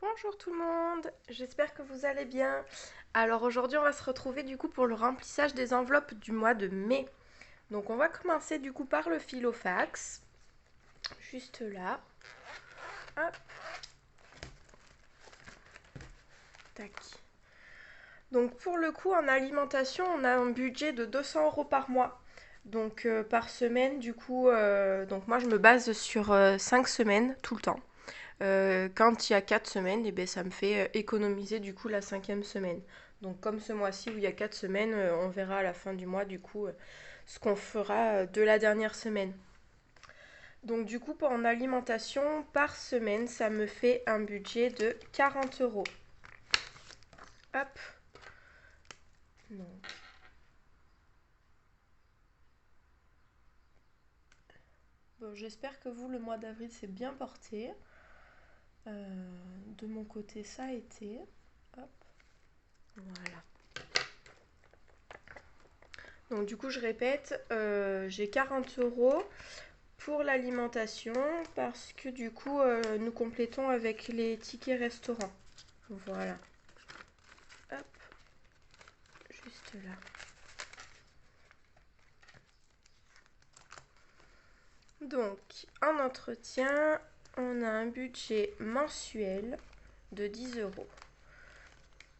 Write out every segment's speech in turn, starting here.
Bonjour tout le monde, j'espère que vous allez bien. Alors aujourd'hui on va se retrouver du coup pour le remplissage des enveloppes du mois de mai. Donc on va commencer du coup par le filofax, juste là. Hop, tac. Donc pour le coup en alimentation on a un budget de 200 € par mois. Donc par semaine du coup, donc moi je me base sur 5 semaines tout le temps. Quand il y a 4 semaines, et ben, ça me fait économiser du coup la cinquième semaine. Donc comme ce mois-ci où il y a 4 semaines, on verra à la fin du mois du coup ce qu'on fera de la dernière semaine. Donc du coup en alimentation par semaine, ça me fait un budget de 40 €. Hop. Donc, bon, j'espère que vous, le mois d'avril, s'est bien porté. De mon côté, ça a été. Hop. Voilà. Donc du coup, je répète, j'ai 40 € pour l'alimentation parce que du coup, nous complétons avec les tickets restaurants. Voilà. Hop, juste là. Donc, en entretien, on a un budget mensuel de 10 €.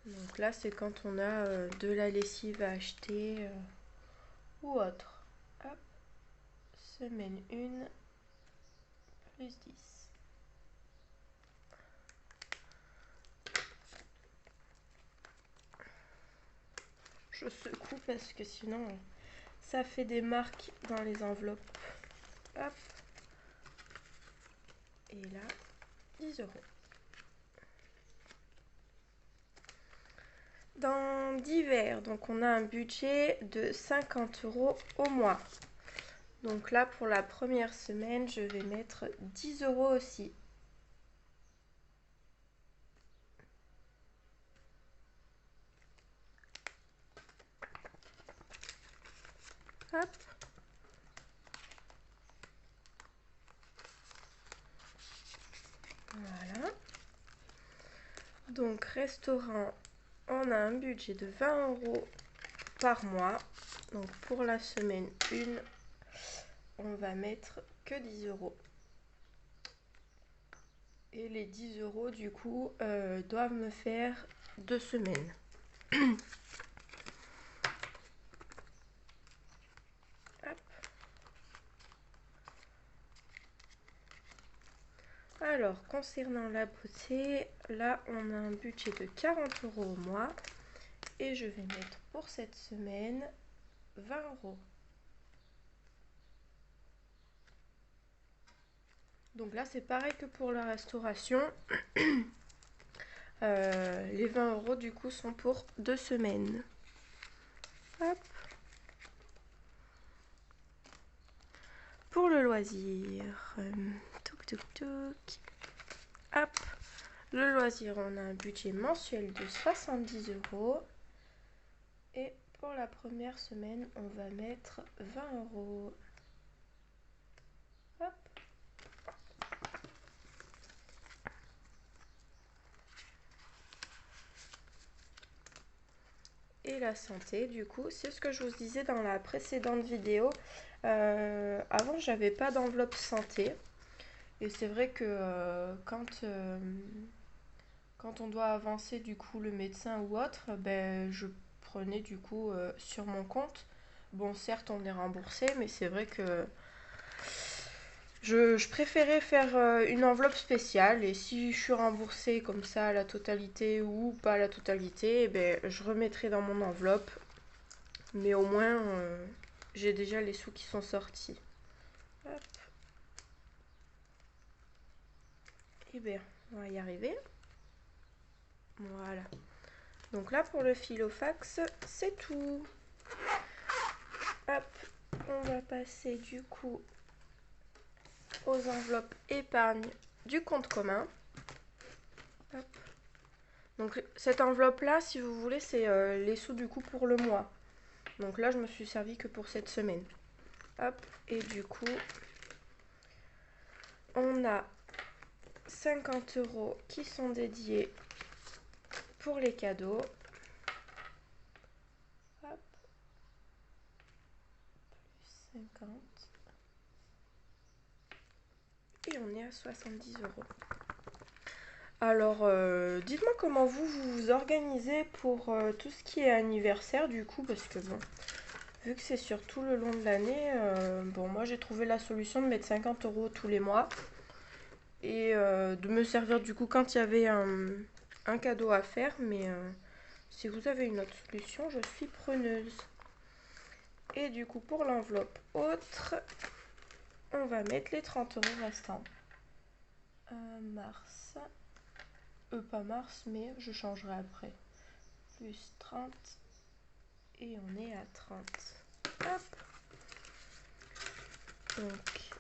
Donc là, c'est quand on a de la lessive à acheter ou autre. Hop, semaine 1, plus 10. Je secoue parce que sinon, ça fait des marques dans les enveloppes. Hop, et là, 10 €. Dans divers, donc on a un budget de 50 € au mois. Donc là, pour la première semaine, je vais mettre 10 € aussi. Hop. Voilà. Donc restaurant, on a un budget de 20 € par mois. Donc pour la semaine 1, on va mettre que 10 €. Et les 10 € du coup doivent me faire 2 semaines. Hop. Alors, concernant la beauté, là on a un budget de 40 € au mois et je vais mettre pour cette semaine 20 €. Donc là c'est pareil que pour la restauration. Les 20 € du coup sont pour 2 semaines. Hop. Pour le loisir, touc touc touc. Hop. Le loisir, on a un budget mensuel de 70 € et pour la première semaine, on va mettre 20 €. Hop. Et la santé, du coup, c'est ce que je vous disais dans la précédente vidéo. Avant, j'avais pas d'enveloppe santé. Et c'est vrai que quand on doit avancer du coup le médecin ou autre, ben, je prenais du coup sur mon compte. Bon, certes, on est remboursé, mais c'est vrai que je préférais faire une enveloppe spéciale. Et si je suis remboursée comme ça à la totalité ou pas à la totalité, eh ben, je remettrai dans mon enveloppe. Mais au moins, j'ai déjà les sous qui sont sortis. Hop. Et bien, on va y arriver. Voilà. Donc là, pour le filofax, c'est tout. Hop, on va passer du coup aux enveloppes épargne du compte commun. Hop. Donc cette enveloppe là, si vous voulez, c'est les sous du coup pour le mois. Donc là, je me suis servi que pour cette semaine. Hop, et du coup, on a 50 € qui sont dédiés pour les cadeaux. Hop. Plus 50. Et on est à 70 €. Alors, dites-moi comment vous vous organisez pour tout ce qui est anniversaire du coup, parce que bon, vu que c'est sur tout le long de l'année, bon, moi j'ai trouvé la solution de mettre 50 € tous les mois et de me servir du coup quand il y avait un cadeau à faire, mais si vous avez une autre solution, je suis preneuse. Et du coup, pour l'enveloppe autre, on va mettre les 30 € restants. Mars. Pas mars, mais je changerai après. Plus 30. Et on est à 30. Hop. Donc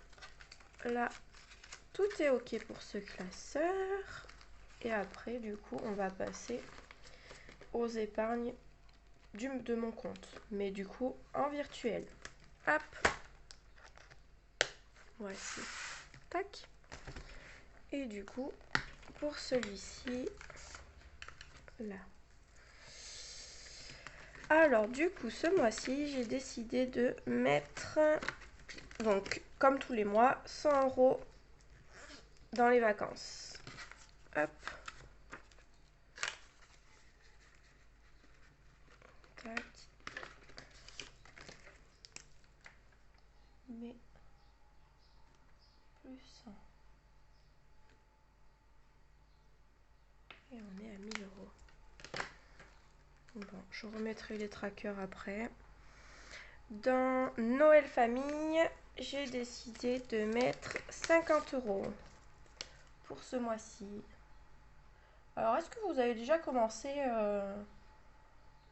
là, tout est ok pour ce classeur. Et après, du coup, on va passer aux épargnes de mon compte. Mais du coup, en virtuel. Hop. Voici. Tac. Et du coup, pour celui-ci, là. Alors du coup, ce mois-ci, j'ai décidé de mettre, donc comme tous les mois, 100 € dans les vacances. Hop. Tac. Mais plus 100. Et on est à 1000 €. Bon, je remettrai les trackers après. Dans Noël Famille, j'ai décidé de mettre 50 € pour ce mois-ci. Alors, est-ce que vous avez déjà commencé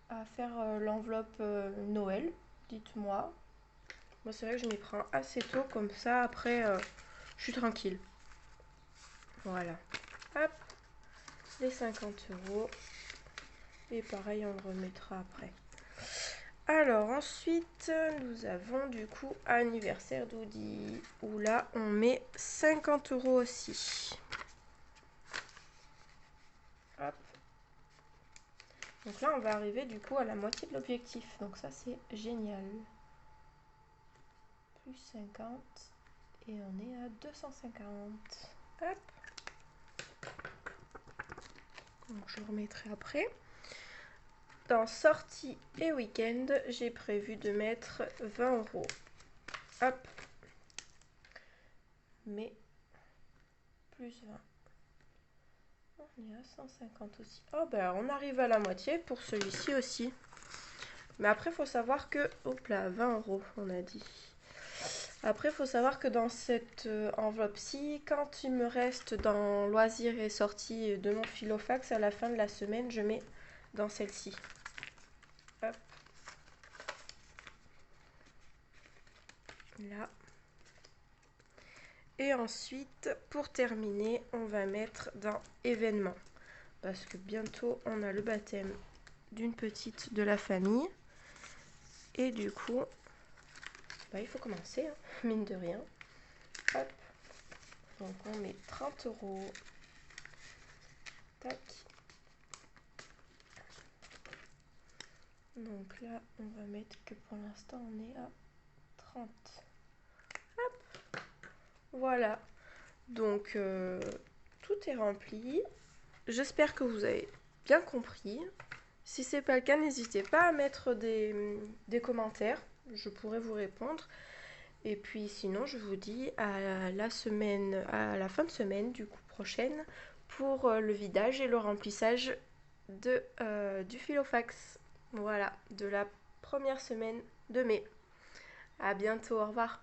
à faire l'enveloppe Noël? Dites-moi. Moi, c'est vrai que je m'y prends assez tôt, comme ça, après, je suis tranquille. Voilà. Hop, les 50 €. Et pareil, on le remettra après. Alors, ensuite, nous avons du coup anniversaire d'Audi, où là, on met 50 € aussi. Hop. Donc là, on va arriver du coup à la moitié de l'objectif. Donc ça, c'est génial. Plus 50. Et on est à 250. Hop. Donc je le remettrai après. Dans sortie et week-end, j'ai prévu de mettre 20 €. Hop. Mais plus 20. On est à 150 aussi. Oh ben on arrive à la moitié pour celui-ci aussi. Mais après, il faut savoir que... Hop là, 20 € on a dit. Après, il faut savoir que dans cette enveloppe-ci, quand il me reste dans loisirs et sorties de mon Filofax, à la fin de la semaine, je mets dans celle-ci. Hop. Là. Et ensuite, pour terminer, on va mettre dans événements. Parce que bientôt, on a le baptême d'une petite de la famille. Et du coup, bah, il faut commencer, hein, mine de rien. Hop. Donc on met 30 €. Tac. Donc là, on va mettre que pour l'instant, on est à 30. Hop. Voilà. Donc, tout est rempli. J'espère que vous avez bien compris. Si c'est pas le cas, n'hésitez pas à mettre des commentaires. Je pourrai vous répondre. Et puis sinon, je vous dis à la fin de semaine, du coup prochaine, pour le vidage et le remplissage du Filofax. Voilà, de la première semaine de mai. À bientôt, au revoir.